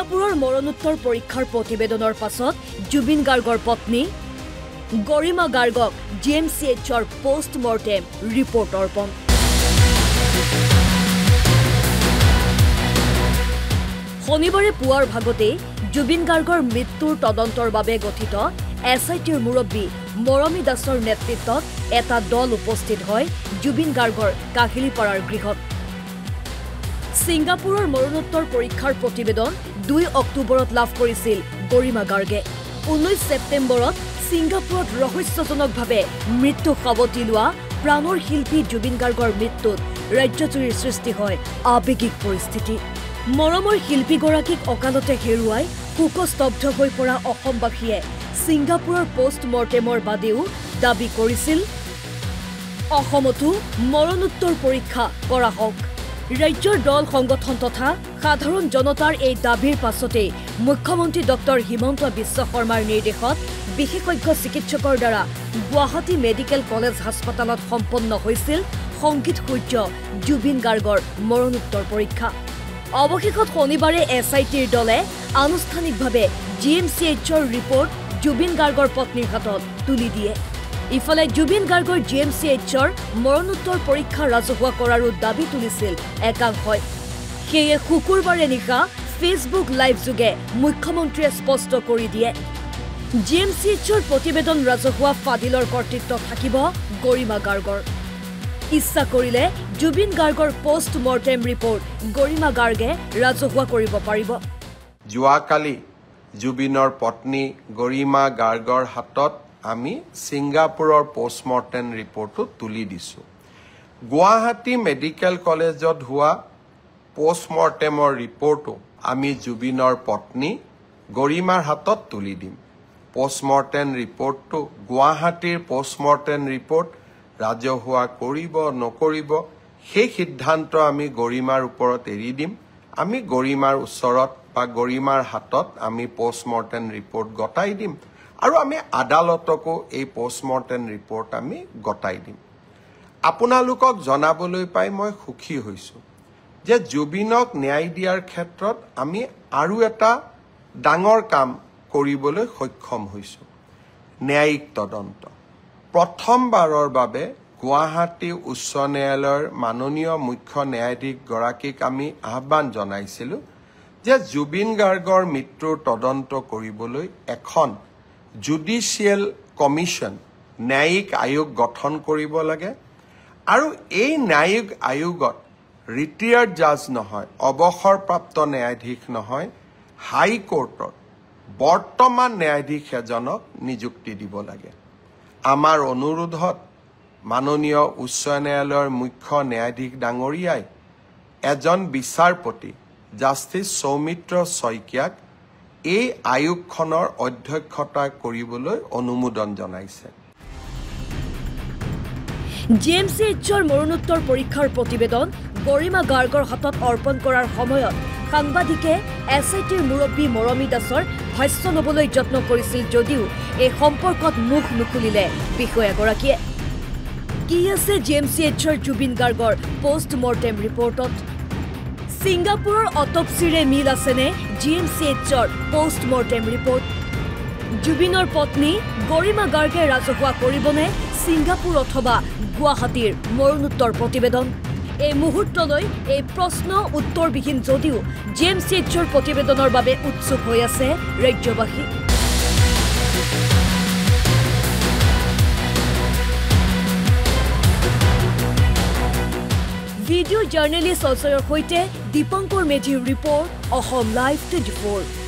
সিংগাপুৰৰ মৰণোত্তৰ পৰীক্ষাৰ প্ৰতিবেদনৰ পাছত জুবিন গাৰ্গৰ পত্নী গৰিমা গাৰ্গক GMCHৰ পোষ্টমৰ্টেম ৰিপৰ্ট অৰ্পণ। শনিবাৰে পুৱাৰ ভাগতে জুবিন গাৰ্গৰ মৃত্যুৰ তদন্তৰ বাবে গঠিত SITৰ মুৰব্বী মৰমী দাসৰ নেতৃত্বত এটা দল উপস্থিত হয় জুবিন গাৰ্গৰ কাহিলীপাৰাৰ গৃহত। সিংগাপুৰৰ মৰণোত্তৰ পৰীক্ষাৰ প্ৰতিবেদন 2 অক্টোবৰত লাভ কৰিছিল গৰিমা গাৰ্গে। 19 ছেপ্টেম্বৰত সিংগাপুৰত ৰহস্যজনকভাৱে মৃত্যু সাৱটি লোৱা প্ৰাণৰ শিল্পী জুবিন গাৰ্গৰ মৃত্যুত ৰাজ্যজুৰিৰ সৃষ্টি হয় আৱেগিক পৰিস্থিতি। মৰমৰ শিল্পীগৰাকীক অকালতে হেৰুৱাই শোকস্তব্ধ হৈ পৰা অসমবাসীয়ে সিংগাপুৰৰ পোষ্টমৰ্টেমৰ বাদেও দাবী কৰিছিল অসমতো মৰণোত্তৰ পৰীক্ষা কৰা হওক। ৰাজ্যৰ দল সংগঠন তথা সাধাৰণ জনতাৰ এই দাবীৰ পাছতেই মুখ্যমন্ত্ৰী ডক্টৰ হিমন্ত বিশ্ব শৰ্মাৰ নিৰ্দেশত বিশেষজ্ঞ চিকিৎসকৰ দ্বাৰা গুৱাহাটী মেডিকেল কলেজ হাস্পতালত সম্পন্ন হৈছিল সংগীত সূৰ্য জুবিন গাৰ্গৰ মৰণোত্তৰ পৰীক্ষা। অৱশেষত শনিবাৰে SITৰ দলে আনুষ্ঠানিকভাৱে GMCHৰ ৰিপৰ্ট জুবিন গাৰ্গৰ পত্নীৰ হাতত তুলি দিয়ে। ইফালে জুবিন গাৰ্গৰ GMCHৰ মৰণোত্তৰ পৰীক্ষা ৰাজহুৱা কৰাৰো দাবী তুলিছিল একাংশই। সেয়ে শুকুৰবাৰে নিশা ফেচবুক লাইভ যোগে মুখ্যমন্ত্ৰীয়ে স্পষ্ট কৰি দিয়ে GMCHৰ প্ৰতিবেদন ৰাজহুৱা ফাদিলৰ কৰ্তৃত্ব থাকিব গৰিমা গাৰ্গৰ। ইচ্ছা কৰিলে জুবিন গাৰ্গৰ পোষ্টমৰ্টেম ৰিপৰ্ট গৰিমা গাৰ্গে ৰাজহুৱা কৰিব পাৰিব। যোৱাকালি জুবিনৰ পত্নী গৰিমা গাৰ্গৰ হাতত আমি সিংগাপুৰৰ পোষ্টমৰ্টেম ৰিপৰ্টটো তুলি দিছো। গুৱাহাটী মেডিকেল কলেজত হোৱা পোষ্টমৰ্টেমৰ ৰিপৰ্টটো আমি জুবিনৰ পত্নী গৰিমাৰ হাতত তুলি দিম। পোষ্টমৰ্টেম ৰিপৰ্টটো গুৱাহাটীৰ পোষ্টমৰ্টেম ৰিপৰ্ট ৰাজহুৱা কৰিব নকৰিব সেই সিদ্ধান্ত আমি গৰিমাৰ ওপৰত এৰি দিম। আমি গৰিমাৰ ওচৰত বা গৰিমাৰ হাতত আমি পোষ্টমৰ্টেম ৰিপৰ্ট গতাই দিম আৰু আমি আদালতকো এই পোষ্টমৰ্টেম ৰিপৰ্ট আমি গতাই দিম। আপোনালোকক জনাবলৈ পাই মই সুখী হৈছো যে জুবিনক ন্যায় দিয়াৰ ক্ষেত্ৰত আমি আৰু এটা ডাঙৰ কাম কৰিবলৈ সক্ষম হৈছো। ন্যায়িক তদন্ত প্ৰথমবাৰৰ বাবে গুৱাহাটী উচ্চ ন্যায়ালয়ৰ মাননীয় মুখ্য ন্যায়াধীশ গৰাকীক আমি আহ্বান জনাইছিলো যে জুবিন গাৰ্গৰ মৃত্যুৰ তদন্ত কৰিবলৈ এখন জুডিচিয়েল কমিশ্যন ন্যায়িক আয়োগ গঠন কৰিব লাগে আৰু এই ন্যায়িক আয়োগত ৰিটায়াৰ্ড জাজ নহয়, অৱসৰপ্ৰাপ্ত ন্যায়াধীশ নহয়, হাইকোৰ্টৰ বৰ্তমান ন্যায়াধীশ এজনক নিযুক্তি দিব লাগে। আমাৰ অনুৰোধত মাননীয় উচ্চ ন্যায়ালয়ৰ মুখ্য ন্যায়াধীশ ডাঙৰীয়াই এজন বিচাৰপতি জাষ্টিছ সৌমিত্ৰ শইকীয়াক এই আয়োগখনৰ অধ্যক্ষতা কৰিবলৈ অনুমোদন জনাইছে। GMCHৰ মৰণোত্তৰ পৰীক্ষাৰ প্ৰতিবেদন গৰিমা গাৰ্গৰ হাতত অৰ্পণ কৰাৰ সময়ত সাংবাদিকে SITৰ মুৰব্বী মৰমী দাসৰ ভাষ্য ল'বলৈ যত্ন কৰিছিল যদিও এই সম্পৰ্কত মুখ নুখুলিলে বিষয়াগৰাকীয়ে। কি আছে GMCHৰ জুবিন গাৰ্গৰ পোষ্টমৰ্টেম ৰিপৰ্টত? সিংগাপুৰৰ অটপচিৰে মিল আছেনে GMCHৰ পোষ্টমৰ্টেম ৰিপৰ্ট? জুবিনৰ পত্নী গৰিমা গাৰ্গে ৰাজহুৱা কৰিবনে সিংগাপুৰ অথবা গুৱাহাটীৰ মৰণোত্তৰ প্ৰতিবেদন? এই মুহূৰ্তলৈ এই প্ৰশ্ন উত্তৰবিহীন যদিও GMCHৰ প্ৰতিবেদনৰ বাবে উৎসুক হৈ আছে ৰাজ্যবাসী। ভিডিঅ' জাৰ্নেলিষ্ট অজয়ৰ সৈতে দীপংকৰ মেধিৰ ৰিপৰ্ট, অসম লাইভ 24।